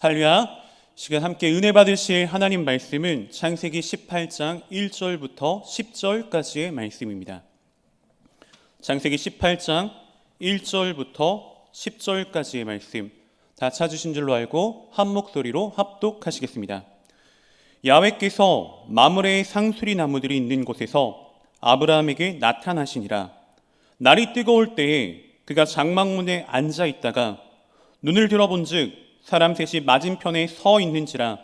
할렐루야. 시간 함께 은혜 받으실 하나님 말씀은 창세기 18장 1절부터 10절까지의 말씀입니다. 창세기 18장 1절부터 10절까지의 말씀 다 찾으신 줄로 알고 한 목소리로 합독하시겠습니다. 야훼께서 마므레의 상수리 나무들이 있는 곳에서 아브라함에게 나타나시니라. 날이 뜨거울 때에 그가 장막문에 앉아 있다가 눈을 들어본즉 사람 셋이 맞은편에 서 있는지라.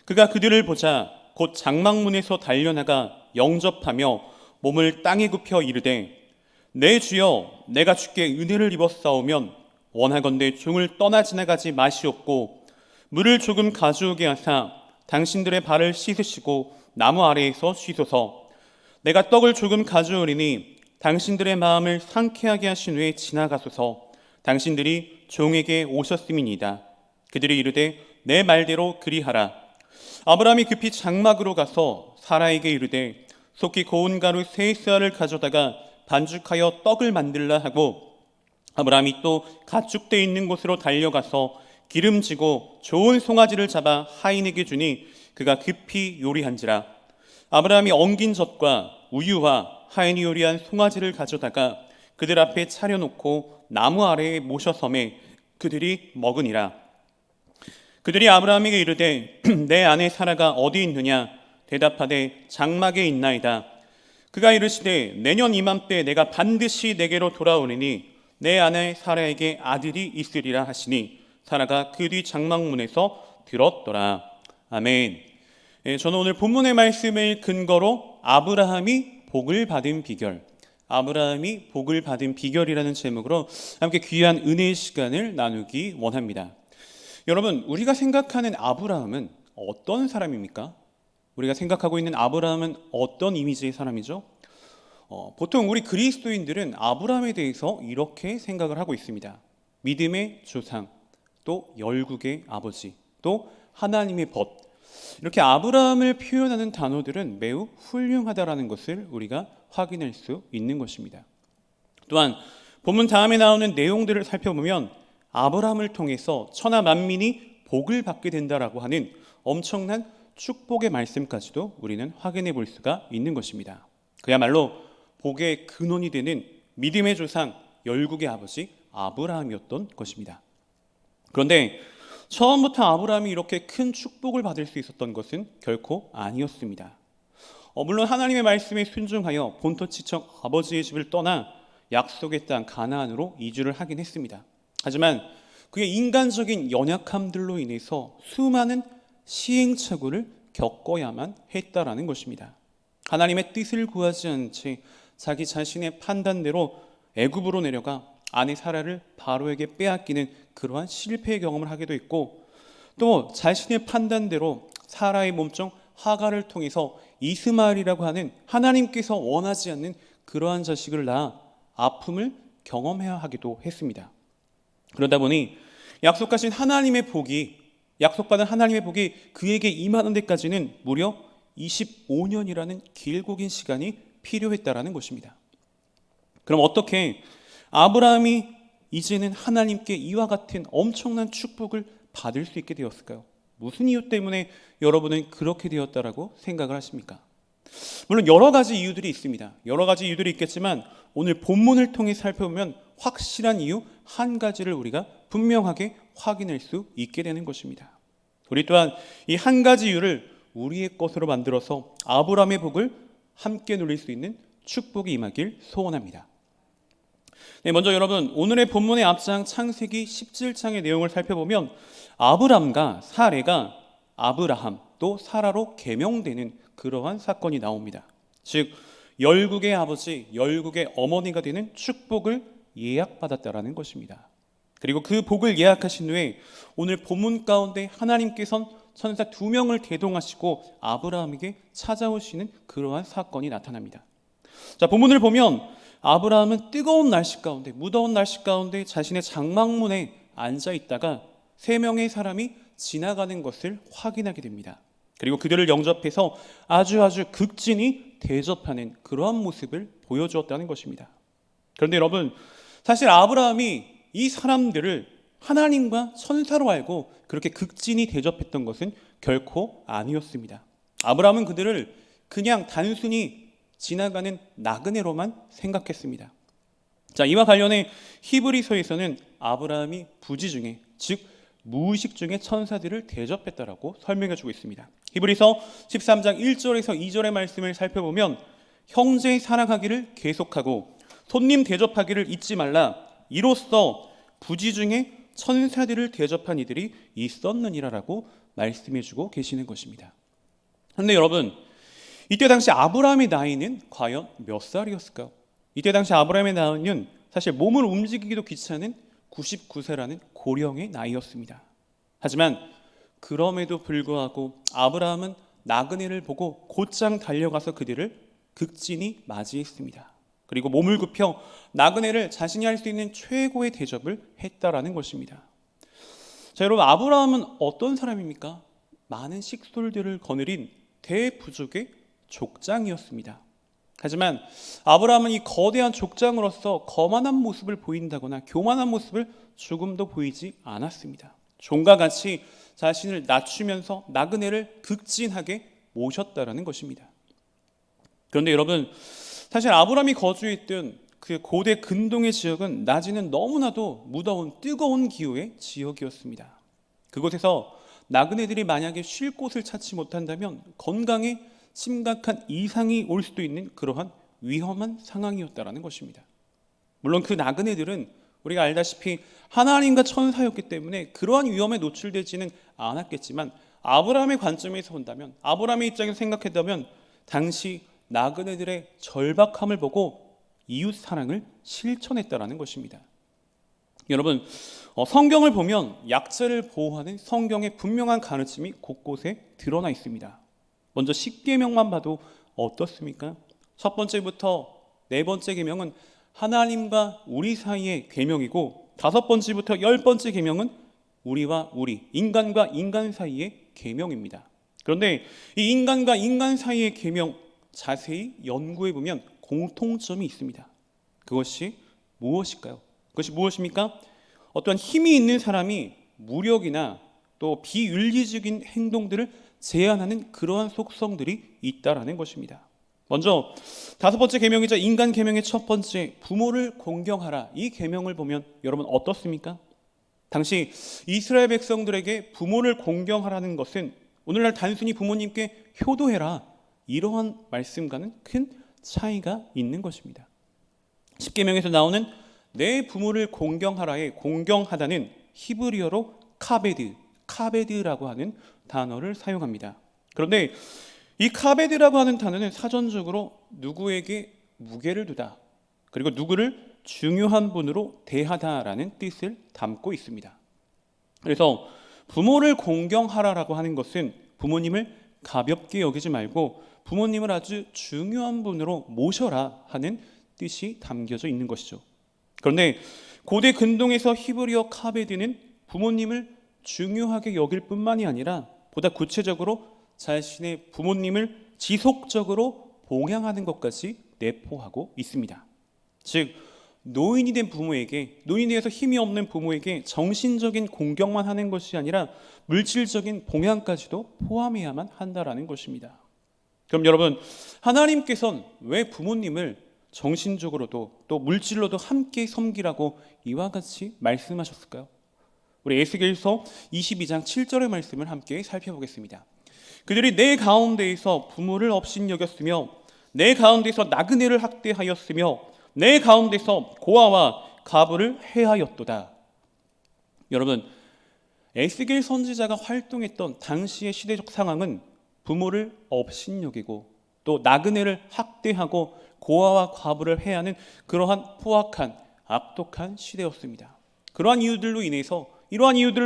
그가 그들을 보자 곧 장막문에서 달려나가 영접하며 몸을 땅에 굽혀 이르되, 내 주여, 내가 주께 은혜를 입었사오면 원하건대 종을 떠나 지나가지 마시옵고 물을 조금 가져오게 하사 당신들의 발을 씻으시고 나무 아래에서 쉬소서. 내가 떡을 조금 가져오리니 당신들의 마음을 상쾌하게 하신 후에 지나가소서. 당신들이 종에게 오셨음이니이다. 그들이 이르되 내 말대로 그리하라. 아브라함이 급히 장막으로 가서 사라에게 이르되 속히 고운 가루 세 쌀을 가져다가 반죽하여 떡을 만들라 하고, 아브라함이 또 가축대 있는 곳으로 달려가서 기름지고 좋은 송아지를 잡아 하인에게 주니 그가 급히 요리한지라. 아브라함이 엉긴 젖과 우유와 하인이 요리한 송아지를 가져다가 그들 앞에 차려놓고 나무 아래에 모셔섬에 그들이 먹으니라. 그들이 아브라함에게 이르되 내 아내 사라가 어디 있느냐? 대답하되 장막에 있나이다. 그가 이르시되 내년 이맘때 내가 반드시 내게로 돌아오리니 내 아내 사라에게 아들이 있으리라 하시니 사라가 그 뒤 장막문에서 들었더라. 아멘. 저는 오늘 본문의 말씀을 근거로 아브라함이 복을 받은 비결, 아브라함이 복을 받은 비결이라는 제목으로 함께 귀한 은혜의 시간을 나누기 원합니다. 여러분, 우리가 생각하는 아브라함은 어떤 사람입니까? 우리가 생각하고 있는 아브라함은 어떤 이미지의 사람이죠? 보통 우리 그리스도인들은 아브라함에 대해서 이렇게 생각을 하고 있습니다. 믿음의 조상, 또 열국의 아버지, 또 하나님의 벗. 이렇게 아브라함을 표현하는 단어들은 매우 훌륭하다라는 것을 우리가 확인할 수 있는 것입니다. 또한 본문 다음에 나오는 내용들을 살펴보면 아브라함을 통해서 천하 만민이 복을 받게 된다라고 하는 엄청난 축복의 말씀까지도 우리는 확인해 볼 수가 있는 것입니다. 그야말로 복의 근원이 되는 믿음의 조상, 열국의 아버지 아브라함이었던 것입니다. 그런데 처음부터 아브라함이 이렇게 큰 축복을 받을 수 있었던 것은 결코 아니었습니다. 물론 하나님의 말씀에 순종하여 본토지청 아버지의 집을 떠나 약속의 땅 가나안으로 이주를 하긴 했습니다. 하지만 그의 인간적인 연약함들로 인해서 수많은 시행착오를 겪어야만 했다라는 것입니다. 하나님의 뜻을 구하지 않은 채 자기 자신의 판단대로 애굽으로 내려가 아내 사라를 바로에게 빼앗기는 그러한 실패의 경험을 하기도 했고, 또 자신의 판단대로 사라의 몸종 하갈을 통해서 이스마엘이라고 하는 하나님께서 원하지 않는 그러한 자식을 낳아 아픔을 경험해야 하기도 했습니다. 그러다 보니 약속하신 하나님의 복이, 약속받은 하나님의 복이 그에게 임하는 데까지는 무려 25년이라는 길고 긴 시간이 필요했다라는 것입니다. 그럼 어떻게 아브라함이 이제는 하나님께 이와 같은 엄청난 축복을 받을 수 있게 되었을까요? 무슨 이유 때문에 여러분은 그렇게 되었다라고 생각을 하십니까? 물론 여러 가지 이유들이 있습니다. 여러 가지 이유들이 있겠지만 오늘 본문을 통해 살펴보면 확실한 이유 한 가지를 우리가 분명하게 확인할 수 있게 되는 것입니다. 우리 또한 이 한 가지 이유를 우리의 것으로 만들어서 아브라함의 복을 함께 누릴 수 있는 축복이 임하길 소원합니다. 네, 먼저 여러분, 오늘의 본문의 앞장 창세기 17장의 내용을 살펴보면 아브람과 사레가 아브라함 또 사라로 계명되는 그러한 사건이 나옵니다. 즉 열국의 아버지, 열국의 어머니가 되는 축복을 예약받았다라는 것입니다. 그리고 그 복을 예약하신 후에 오늘 본문 가운데 하나님께서는 천사 2명을 대동하시고 아브라함에게 찾아오시는 그러한 사건이 나타납니다. 자, 본문을 보면 아브라함은 뜨거운 날씨 가운데, 무더운 날씨 가운데 자신의 장막문에 앉아 있다가 3명의 사람이 지나가는 것을 확인하게 됩니다. 그리고 그들을 영접해서 아주 극진히 대접하는 그러한 모습을 보여주었다는 것입니다. 그런데 여러분, 사실 아브라함이 이 사람들을 하나님과 천사로 알고 그렇게 극진히 대접했던 것은 결코 아니었습니다. 아브라함은 그들을 그냥 단순히 지나가는 나그네로만 생각했습니다. 자, 이와 관련해 히브리서에서는 아브라함이 부지 중에, 즉 무의식 중에 천사들을 대접했다라고 설명해 주고 있습니다. 히브리서 13장 1절에서 2절의 말씀을 살펴보면 형제 사랑하기를 계속하고 손님 대접하기를 잊지 말라. 이로써 부지 중에 천사들을 대접한 이들이 있었느니라라고 말씀해 주고 계시는 것입니다. 그런데 여러분, 이때 당시 아브라함의 나이는 과연 몇 살이었을까요? 이때 당시 아브라함의 나이는 사실 몸을 움직이기도 귀찮은 99세라는 고령의 나이였습니다. 하지만 그럼에도 불구하고 아브라함은 나그네를 보고 곧장 달려가서 그들을 극진히 맞이했습니다. 그리고 몸을 굽혀 나그네를 자신이 할 수 있는 최고의 대접을 했다라는 것입니다. 자, 여러분, 아브라함은 어떤 사람입니까? 많은 식솔들을 거느린 대부족의 족장이었습니다. 하지만 아브라함은 이 거대한 족장으로서 거만한 모습을 보인다거나 교만한 모습을 조금도 보이지 않았습니다. 종과 같이 자신을 낮추면서 나그네를 극진하게 모셨다라는 것입니다. 그런데 여러분, 사실 아브라함이 거주했던 그 고대 근동의 지역은 낮에는 너무나도 무더운 뜨거운 기후의 지역이었습니다. 그곳에서 나그네들이 만약에 쉴 곳을 찾지 못한다면 건강에 심각한 이상이 올 수도 있는 그러한 위험한 상황이었다라는 것입니다. 물론 그 나그네들은 우리가 알다시피 하나님과 천사였기 때문에 그러한 위험에 노출되지는 않았겠지만 아브라함의 관점에서 본다면, 아브라함의 입장에서 생각했다면 당시 나그네들의 절박함을 보고 이웃 사랑을 실천했다라는 것입니다. 여러분, 성경을 보면 약자를 보호하는 성경의 분명한 가르침이 곳곳에 드러나 있습니다. 먼저 10계명만 봐도 어떻습니까? 첫 번째부터 네 번째 계명은 하나님과 우리 사이의 계명이고, 다섯 번째부터 열 번째 계명은 우리와 우리, 인간과 인간 사이의 계명입니다. 그런데 이 인간과 인간 사이의 계명 자세히 연구해 보면 공통점이 있습니다. 그것이 무엇일까요? 그것이 무엇입니까? 어떠한 힘이 있는 사람이 무력이나 또 비윤리적인 행동들을 제한하는 그러한 속성들이 있다라는 것입니다. 먼저 다섯 번째 계명이자 인간 계명의 첫 번째, 부모를 공경하라. 이 계명을 보면 여러분 어떻습니까? 당시 이스라엘 백성들에게 부모를 공경하라는 것은 오늘날 단순히 부모님께 효도해라, 이러한 말씀과는 큰 차이가 있는 것입니다. 10계명에서 나오는 내 부모를 공경하라의 공경하다는 히브리어로 카베드라고 하는 단어를 사용합니다. 그런데 이 카베드라고 하는 단어는 사전적으로 누구에게 무게를 두다, 그리고 누구를 중요한 분으로 대하다라는 뜻을 담고 있습니다. 그래서 부모를 공경하라라고 하는 것은 부모님을 가볍게 여기지 말고 부모님을 아주 중요한 분으로 모셔라 하는 뜻이 담겨져 있는 것이죠. 그런데 고대 근동에서 히브리어 카베드는 부모님을 중요하게 여길 뿐만이 아니라 보다 구체적으로 자신의 부모님을 지속적으로 봉양하는 것까지 내포하고 있습니다. 즉 노인이 된 부모에게, 노인이 되어서 힘이 없는 부모에게 정신적인 공경만 하는 것이 아니라 물질적인 봉양까지도 포함해야만 한다라는 것입니다. 그럼 여러분, 하나님께서는 왜 부모님을 정신적으로도 또 물질로도 함께 섬기라고 이와 같이 말씀하셨을까요? 우리 에스겔서 22장 7절의 말씀을 함께 살펴보겠습니다. 그들이 내 가운데에서 부모를 업신여겼으며 내 가운데서 나그네를 학대하였으며 내 가운데서 고아와 과부를 해하였도다. 여러분, 에스겔 선지자가 활동했던 당시의 시대적 상황은 부모를 업신여기고 또 나그네를 학대하고 고아와 과부를 해하는 그러한 포악한 악독한 시대였습니다. 이러한 이유들로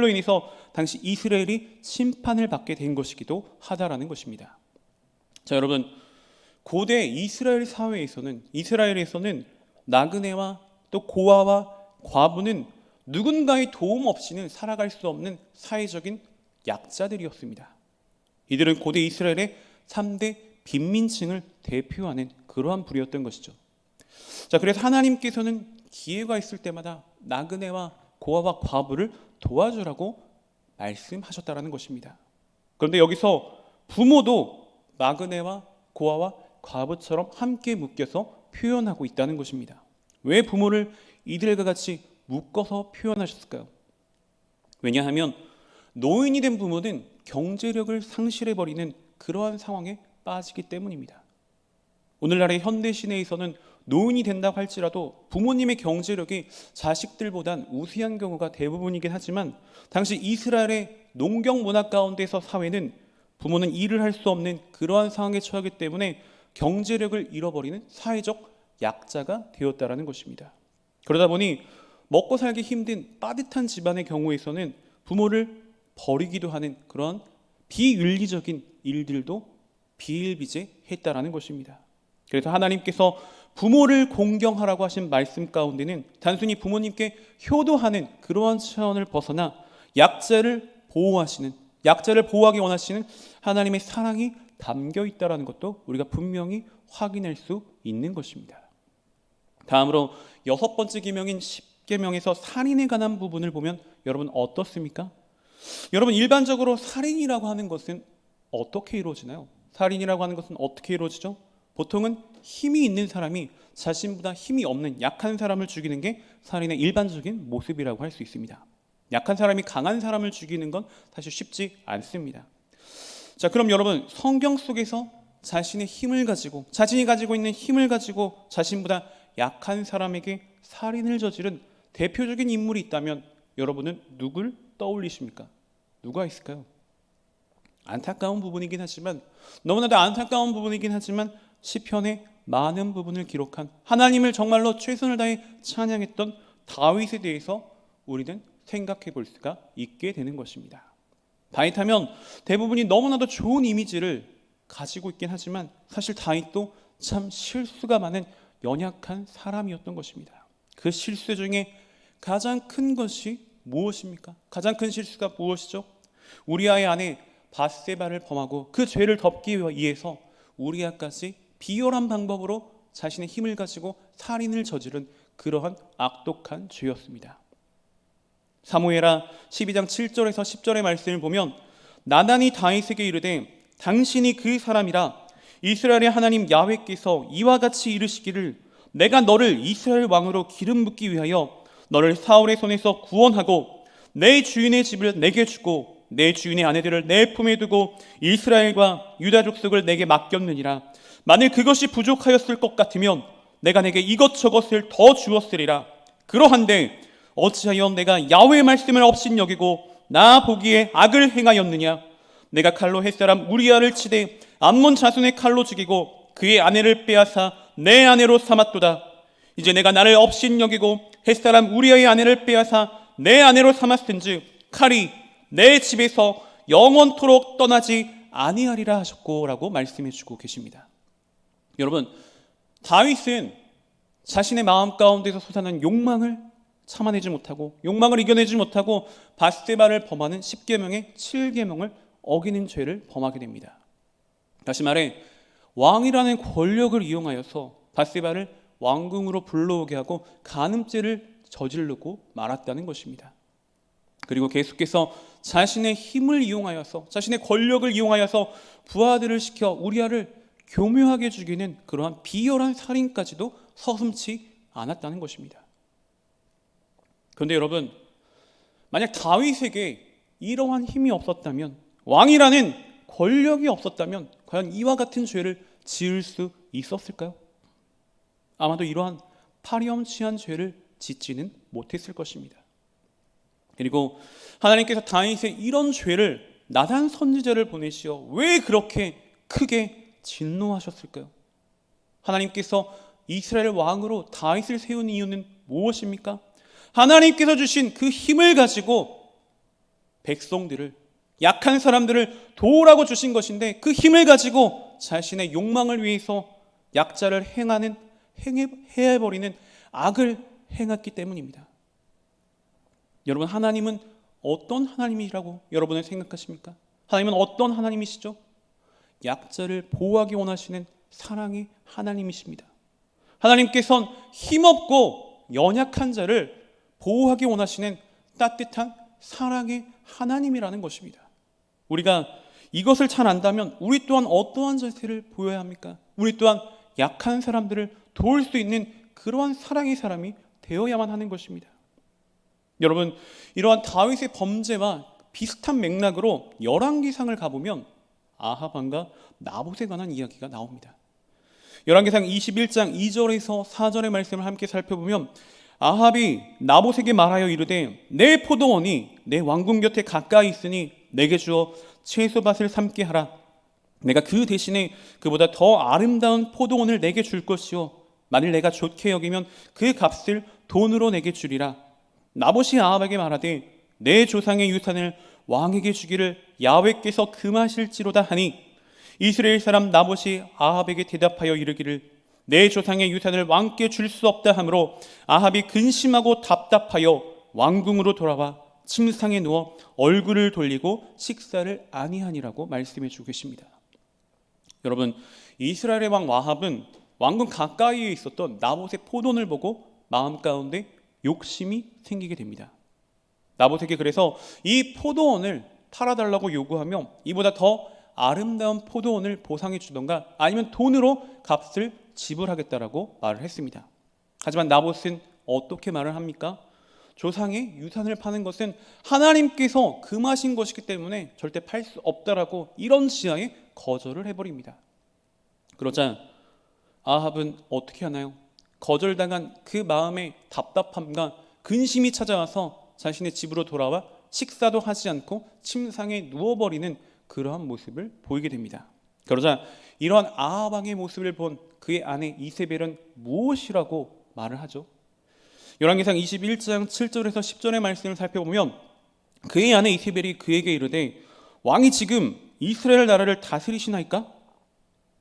인해서 당시 이스라엘이 심판을 받게 된 것이기도 하다라는 것입니다. 자, 여러분, 고대 이스라엘 이스라엘에서는 나그네와 또 고아와 과부는 누군가의 도움 없이는 살아갈 수 없는 사회적인 약자들이었습니다. 이들은 고대 이스라엘의 3대 빈민층을 대표하는 그러한 부류였던 것이죠. 자, 그래서 하나님께서는 기회가 있을 때마다 나그네와 고아와 과부를 도와주라고 말씀하셨다라는 것입니다. 그런데 여기서 부모도 나그네와 고아와 과부처럼 함께 묶여서 표현하고 있다는 것입니다. 왜 부모를 이들과 같이 묶어서 표현하셨을까요? 왜냐하면 노인이 된 부모는 경제력을 상실해버리는 그러한 상황에 빠지기 때문입니다. 오늘날의 현대 시대에서는 노인이 된다고 할지라도 부모님의 경제력이 자식들보단 우수한 경우가 대부분이긴 하지만, 당시 이스라엘의 농경 문화 가운데서 사회는 부모는 일을 할 수 없는 그러한 상황에 처하기 때문에 경제력을 잃어버리는 사회적 약자가 되었다라는 것입니다. 그러다 보니 먹고 살기 힘든 빠듯한 집안의 경우에서는 부모를 버리기도 하는 그런 비윤리적인 일들도 비일비재했다라는 것입니다. 그래서 하나님께서 부모를 공경하라고 하신 말씀 가운데는 단순히 부모님께 효도하는 그러한 차원을 벗어나 약자를 보호하기 원하시는 하나님의 사랑이 담겨 있다는 것도 우리가 분명히 확인할 수 있는 것입니다. 다음으로 6번째 계명인 10계명에서 살인에 관한 부분을 보면 여러분 어떻습니까? 여러분, 일반적으로 살인이라고 하는 것은 어떻게 이루어지나요? 살인이라고 하는 것은 어떻게 이루어지죠? 보통은 힘이 있는 사람이 자신보다 힘이 없는 약한 사람을 죽이는 게 살인의 일반적인 모습이라고 할 수 있습니다. 약한 사람이 강한 사람을 죽이는 건 사실 쉽지 않습니다. 자, 그럼 여러분, 성경 속에서 자신이 가지고 있는 힘을 가지고 자신보다 약한 사람에게 살인을 저지른 대표적인 인물이 있다면 여러분은 누굴 떠올리십니까? 누가 있을까요? 안타까운 부분이긴 하지만, 너무나도 안타까운 부분이긴 하지만 시편의 많은 부분을 기록한 하나님을 정말로 최선을 다해 찬양했던 다윗에 대해서 우리는 생각해 볼 수가 있게 되는 것입니다. 다윗하면 대부분이 너무나도 좋은 이미지를 가지고 있긴 하지만 사실 다윗도 참 실수가 많은 연약한 사람이었던 것입니다. 그 실수 중에 가장 큰 것이 무엇입니까? 가장 큰 실수가 무엇이죠? 우리아의 아내 밧세바를 범하고 그 죄를 덮기 위해서 우리아까지 비열한 방법으로 자신의 힘을 가지고 살인을 저지른 그러한 악독한 죄였습니다. 사무엘하 12장 7절에서 10절의 말씀을 보면 나단이 다윗에게 이르되 당신이 그 사람이라 이스라엘의 하나님 야훼께서 이와 같이 이르시기를 내가 너를 이스라엘 왕으로 기름 붓기 위하여 너를 사울의 손에서 구원하고 내 주인의 집을 내게 주고 내 주인의 아내들을 내 품에 두고 이스라엘과 유다 족속을 내게 맡겼느니라. 만일 그것이 부족하였을 것 같으면 내가 내게 이것저것을 더 주었으리라. 그러한데 어찌하여 내가 야훼의 말씀을 업신여기고 나 보기에 악을 행하였느냐? 내가 칼로 햇사람 우리아를 치되 암몬 자손의 칼로 죽이고 그의 아내를 빼앗아 내 아내로 삼았도다. 이제 내가 나를 업신여기고 햇사람 우리아의 아내를 빼앗아 내 아내로 삼았은즉 칼이 내 집에서 영원토록 떠나지 아니하리라 하셨고 라고 말씀해 주고 계십니다. 여러분, 다윗은 자신의 마음 가운데서 솟아난 욕망을 참아내지 못하고 욕망을 이겨내지 못하고 밧세바를 범하는 10계명의 7계명을 어기는 죄를 범하게 됩니다. 다시 말해 왕이라는 권력을 이용하여서 밧세바를 왕궁으로 불러오게 하고 간음죄를 저지르고 말았다는 것입니다. 그리고 계속해서 자신의 힘을 이용하여서 자신의 권력을 이용하여서 부하들을 시켜 우리아를 교묘하게 죽이는 그러한 비열한 살인까지도 서슴지 않았다는 것입니다. 그런데 여러분, 만약 다윗에게 이러한 힘이 없었다면, 왕이라는 권력이 없었다면 과연 이와 같은 죄를 지을 수 있었을까요? 아마도 이러한 파렴치한 죄를 짓지는 못했을 것입니다. 그리고 하나님께서 다윗의 이런 죄를 나단 선지자를 보내시어 왜 그렇게 크게 진노하셨을까요? 하나님께서 이스라엘 왕으로 다윗을 세운 이유는 무엇입니까? 하나님께서 주신 그 힘을 가지고 백성들을, 약한 사람들을 도우라고 주신 것인데 그 힘을 가지고 자신의 욕망을 위해서 약자를 해해버리는 악을 행했기 때문입니다. 여러분, 하나님은 어떤 하나님이라고 여러분은 생각하십니까? 하나님은 어떤 하나님이시죠? 약자를 보호하기 원하시는 사랑의 하나님이십니다. 하나님께서는 힘없고 연약한 자를 보호하기 원하시는 따뜻한 사랑의 하나님이라는 것입니다. 우리가 이것을 잘 안다면 우리 또한 어떠한 자세를 보여야 합니까? 우리 또한 약한 사람들을 도울 수 있는 그러한 사랑의 사람이 되어야만 하는 것입니다. 여러분, 이러한 다윗의 범죄와 비슷한 맥락으로 열왕기상을 가보면 아합 왕과 나봇에 관한 이야기가 나옵니다. 열왕기상 21장 2절에서 4절의 말씀을 함께 살펴보면 아합이 나봇에게 말하여 이르되 내 포도원이 내 왕궁 곁에 가까이 있으니 내게 주어 채소밭을 삼게 하라. 내가 그 대신에 그보다 더 아름다운 포도원을 내게 줄 것이요 만일 내가 좋게 여기면 그 값을 돈으로 내게 주리라. 나봇이 아합에게 말하되 내 조상의 유산을 왕에게 주기를 야훼께서 금하실지로다 하니 이스라엘 사람 나봇이 아합에게 대답하여 이르기를 내 조상의 유산을 왕께 줄 수 없다 하므로 아합이 근심하고 답답하여 왕궁으로 돌아와 침상에 누워 얼굴을 돌리고 식사를 아니하니라고 말씀해 주고 계십니다. 여러분, 이스라엘의 왕 아합은 왕궁 가까이에 있었던 나봇의 포도원을 보고 마음 가운데 욕심이 생기게 됩니다. 나봇에게 그래서 이 포도원을 팔아달라고 요구하며 이보다 더 아름다운 포도원을 보상해 주던가 아니면 돈으로 값을 지불하겠다라고 말을 했습니다. 하지만 나봇은 어떻게 말을 합니까? 조상의 유산을 파는 것은 하나님께서 금하신 것이기 때문에 절대 팔 수 없다라고 이런 지하에 거절을 해버립니다. 그러자 아합은 어떻게 하나요? 거절당한 그 마음의 답답함과 근심이 찾아와서 자신의 집으로 돌아와 식사도 하지 않고 침상에 누워버리는 그러한 모습을 보이게 됩니다. 그러자 이러한 아합 왕의 모습을 본 그의 아내 이세벨은 무엇이라고 말을 하죠? 열왕기상 21장 7절에서 10절의 말씀을 살펴보면 그의 아내 이세벨이 그에게 이르되 왕이 지금 이스라엘 나라를 다스리시나이까?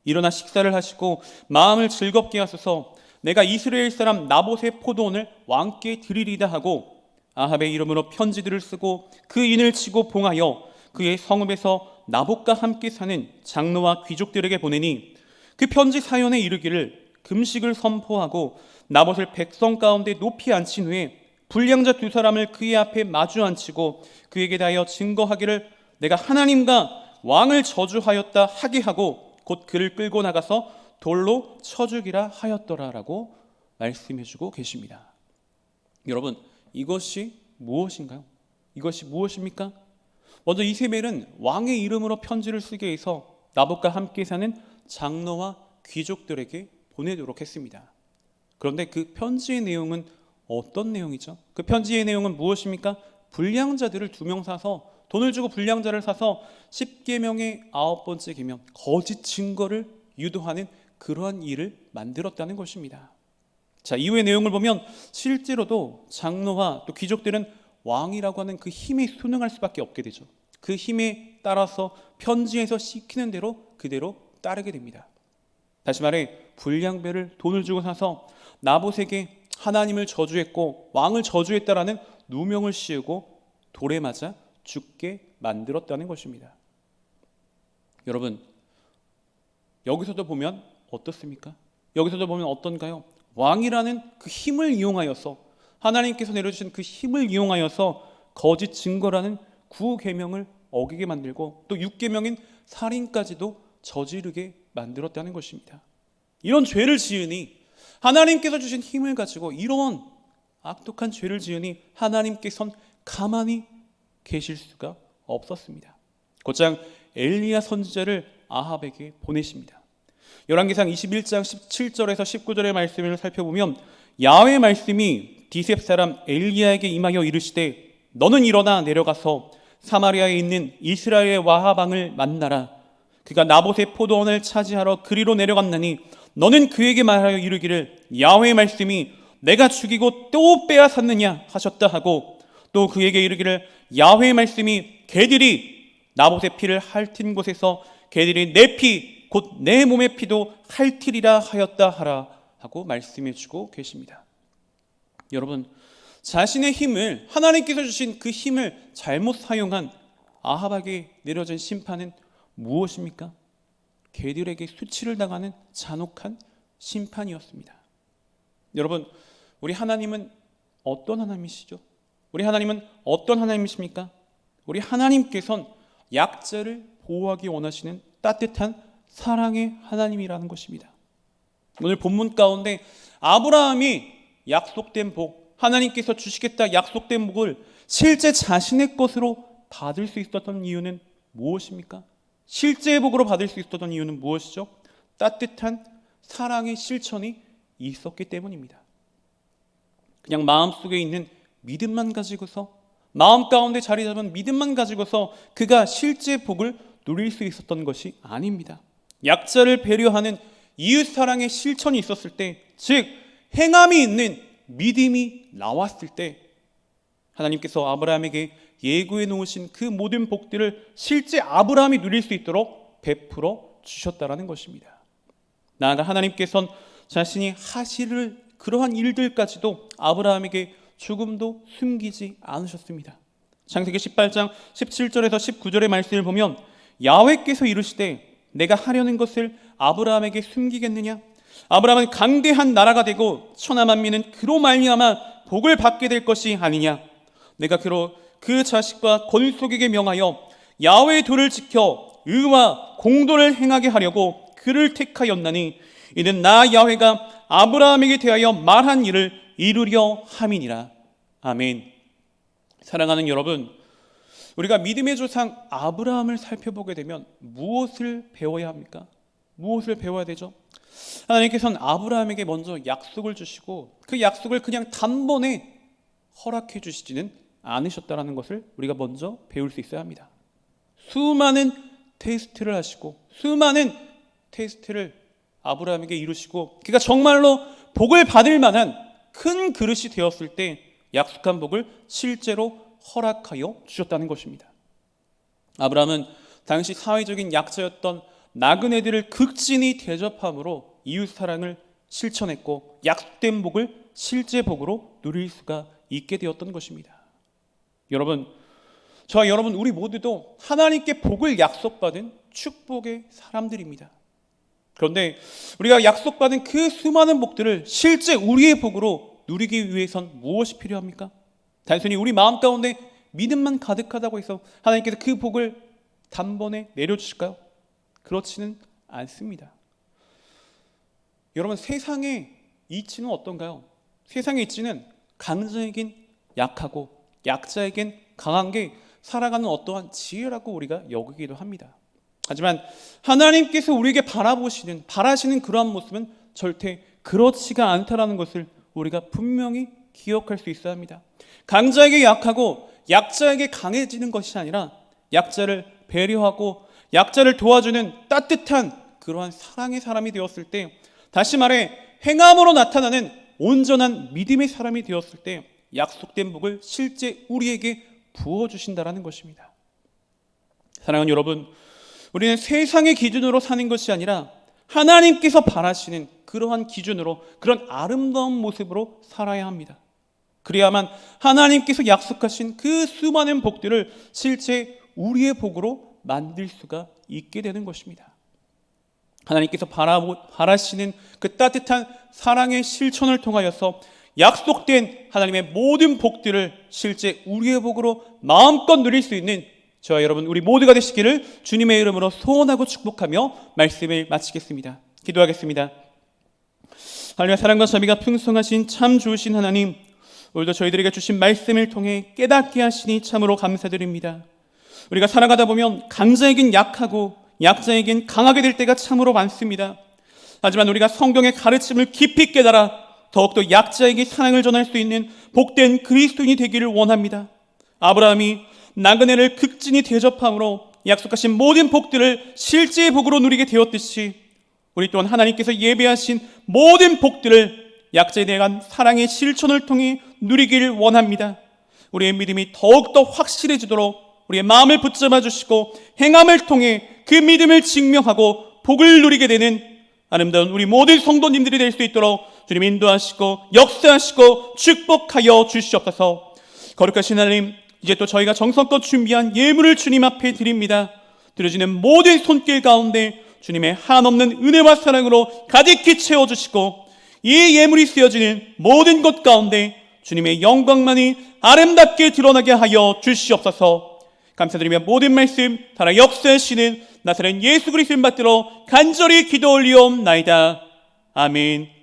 일어나 식사를 하시고 마음을 즐겁게 하소서. 내가 이스라엘 사람 나봇의 포도원을 왕께 드리리다 하고 아합의 이름으로 편지들을 쓰고 그 인을 치고 봉하여 그의 성읍에서 나봇과 함께 사는 장로와 귀족들에게 보내니 그 편지 사연에 이르기를 금식을 선포하고 나봇을 백성 가운데 높이 앉힌 후에 불량자 두 사람을 그의 앞에 마주 앉히고 그에게 대하여 증거하기를 내가 하나님과 왕을 저주하였다 하게 하고 곧 그를 끌고 나가서 돌로 쳐 죽이라 하였더라라고 말씀해주고 계십니다. 여러분, 이것이 무엇인가요? 이것이 무엇입니까? 먼저 이세벨은 왕의 이름으로 편지를 쓰게 해서 나봇과 함께 사는 장로와 귀족들에게 보내도록 했습니다. 그런데 그 편지의 내용은 어떤 내용이죠? 그 편지의 내용은 무엇입니까? 불량자들을 2명 사서 돈을 주고 불량자를 사서 10계명의 9번째 계명 거짓 증거를 유도하는 그러한 일을 만들었다는 것입니다. 자, 이후의 내용을 보면 실제로도 장로와 또 귀족들은 왕이라고 하는 그 힘에 순응할 수밖에 없게 되죠. 그 힘에 따라서 편지에서 시키는 대로 그대로 따르게 됩니다. 다시 말해 불량배를 돈을 주고 사서 나봇에게 하나님을 저주했고 왕을 저주했다라는 누명을 씌우고 돌에 맞아 죽게 만들었다는 것입니다. 여러분, 여기서도 보면 어떻습니까? 여기서도 보면 어떤가요? 왕이라는 그 힘을 이용하여서 하나님께서 내려주신 그 힘을 이용하여서 거짓 증거라는 9계명을 어기게 만들고 또 6계명인 살인까지도 저지르게 만들었다는 것입니다. 이런 죄를 지으니 하나님께서 주신 힘을 가지고 이런 악독한 죄를 지으니 하나님께서는 가만히 계실 수가 없었습니다. 곧장 엘리야 선지자를 아합에게 보내십니다. 열왕기상 21장 17절에서 19절의 말씀을 살펴보면 야훼의 말씀이 디셉 사람 엘리야에게 임하여 이르시되 너는 일어나 내려가서 사마리아에 있는 이스라엘의 아합 왕을 만나라. 그가 나봇의 포도원을 차지하러 그리로 내려갔나니 너는 그에게 말하여 이르기를 야훼의 말씀이 내가 죽이고 또 빼앗았느냐 하셨다 하고 또 그에게 이르기를 야훼의 말씀이 개들이 나봇의 피를 핥은 곳에서 개들이 내 피 곧 내 몸의 피도 핥으리라 하였다 하라 하고 말씀해 주고 계십니다. 여러분, 자신의 힘을 하나님께서 주신 그 힘을 잘못 사용한 아합에게 내려진 심판은 무엇입니까? 개들에게 수치를 당하는 잔혹한 심판이었습니다. 여러분, 우리 하나님은 어떤 하나님이시죠? 우리 하나님은 어떤 하나님이십니까? 우리 하나님께서는 약자를 보호하기 원하시는 따뜻한 사랑의 하나님이라는 것입니다. 오늘 본문 가운데 아브라함이 약속된 복, 하나님께서 주시겠다 약속된 복을 실제 자신의 것으로 받을 수 있었던 이유는 무엇입니까? 실제의 복으로 받을 수 있었던 이유는 무엇이죠? 따뜻한 사랑의 실천이 있었기 때문입니다. 그냥 마음속에 있는 믿음만 가지고서, 마음 가운데 자리 잡은 믿음만 가지고서 그가 실제 복을 누릴 수 있었던 것이 아닙니다. 약자를 배려하는 이웃사랑의 실천이 있었을 때, 즉 행함이 있는 믿음이 나왔을 때 하나님께서 아브라함에게 예고해 놓으신 그 모든 복들을 실제 아브라함이 누릴 수 있도록 베풀어 주셨다라는 것입니다. 나아가 하나님께서는 자신이 하실 그러한 일들까지도 아브라함에게 조금도 숨기지 않으셨습니다. 창세기 18장 17절에서 19절의 말씀을 보면 야훼께서 이르시되 내가 하려는 것을 아브라함에게 숨기겠느냐? 아브라함은 강대한 나라가 되고 천하 만민은 그로 말미암아 복을 받게 될 것이 아니냐? 내가 그 자식과 권속에게 명하여 야훼의 도를 지켜 의와 공도를 행하게 하려고 그를 택하였나니 이는 나 야훼가 아브라함에게 대하여 말한 일을 이루려 함이니라. 아멘. 사랑하는 여러분, 우리가 믿음의 조상 아브라함을 살펴보게 되면 무엇을 배워야 합니까? 무엇을 배워야 되죠? 하나님께서는 아브라함에게 먼저 약속을 주시고 그 약속을 그냥 단번에 허락해 주시지는 않으셨다는 것을 우리가 먼저 배울 수 있어야 합니다. 수많은 테스트를 하시고 수많은 테스트를 아브라함에게 이루시고 그가 정말로 복을 받을 만한 큰 그릇이 되었을 때 약속한 복을 실제로 허락하여 주셨다는 것입니다. 아브라함은 당시 사회적인 약자였던 나그네들을 극진히 대접함으로 이웃 사랑을 실천했고 약속된 복을 실제 복으로 누릴 수가 있게 되었던 것입니다. 여러분, 저와 여러분 우리 모두도 하나님께 복을 약속받은 축복의 사람들입니다. 그런데 우리가 약속받은 그 수많은 복들을 실제 우리의 복으로 누리기 위해선 무엇이 필요합니까? 단순히 우리 마음 가운데 믿음만 가득하다고 해서 하나님께서 그 복을 단번에 내려주실까요? 그렇지는 않습니다. 여러분, 세상의 이치는 어떤가요? 세상의 이치는 강자에겐 약하고 약자에겐 강한 게 살아가는 어떠한 지혜라고 우리가 여기기도 합니다. 하지만 하나님께서 우리에게 바라시는 그러한 모습은 절대 그렇지가 않다라는 것을 우리가 분명히 기억할 수 있어야 합니다. 강자에게 약하고 약자에게 강해지는 것이 아니라 약자를 배려하고 약자를 도와주는 따뜻한 그러한 사랑의 사람이 되었을 때, 다시 말해 행함으로 나타나는 온전한 믿음의 사람이 되었을 때 약속된 복을 실제 우리에게 부어주신다라는 것입니다. 사랑하는 여러분, 우리는 세상의 기준으로 사는 것이 아니라 하나님께서 바라시는 그러한 기준으로, 그런 아름다운 모습으로 살아야 합니다. 그래야만 하나님께서 약속하신 그 수많은 복들을 실제 우리의 복으로 만들 수가 있게 되는 것입니다. 하나님께서 바라시는 그 따뜻한 사랑의 실천을 통하여서 약속된 하나님의 모든 복들을 실제 우리의 복으로 마음껏 누릴 수 있는 저와 여러분 우리 모두가 되시기를 주님의 이름으로 소원하고 축복하며 말씀을 마치겠습니다. 기도하겠습니다. 하나님의 사랑과 자비가 풍성하신 참 좋으신 하나님, 오늘도 저희들에게 주신 말씀을 통해 깨닫게 하시니 참으로 감사드립니다. 우리가 살아가다 보면 강자에겐 약하고 약자에겐 강하게 될 때가 참으로 많습니다. 하지만 우리가 성경의 가르침을 깊이 깨달아 더욱더 약자에게 사랑을 전할 수 있는 복된 그리스도인이 되기를 원합니다. 아브라함이 나그네를 극진히 대접함으로 약속하신 모든 복들을 실제의 복으로 누리게 되었듯이 우리 또한 하나님께서 예배하신 모든 복들을 약자에 대한 사랑의 실천을 통해 누리기를 원합니다. 우리의 믿음이 더욱더 확실해지도록 우리의 마음을 붙잡아 주시고 행함을 통해 그 믿음을 증명하고 복을 누리게 되는 아름다운 우리 모든 성도님들이 될 수 있도록 주님 인도하시고 역사하시고 축복하여 주시옵소서. 거룩하신 하나님, 이제 또 저희가 정성껏 준비한 예물을 주님 앞에 드립니다. 드려지는 모든 손길 가운데 주님의 한없는 은혜와 사랑으로 가득히 채워주시고 이 예물이 쓰여지는 모든 것 가운데 주님의 영광만이 아름답게 드러나게 하여 주시옵소서. 감사드리며 모든 말씀 살아 역사하시는 나사렛 예수 그리스도를 받들어 간절히 기도 올리옵나이다. 아멘.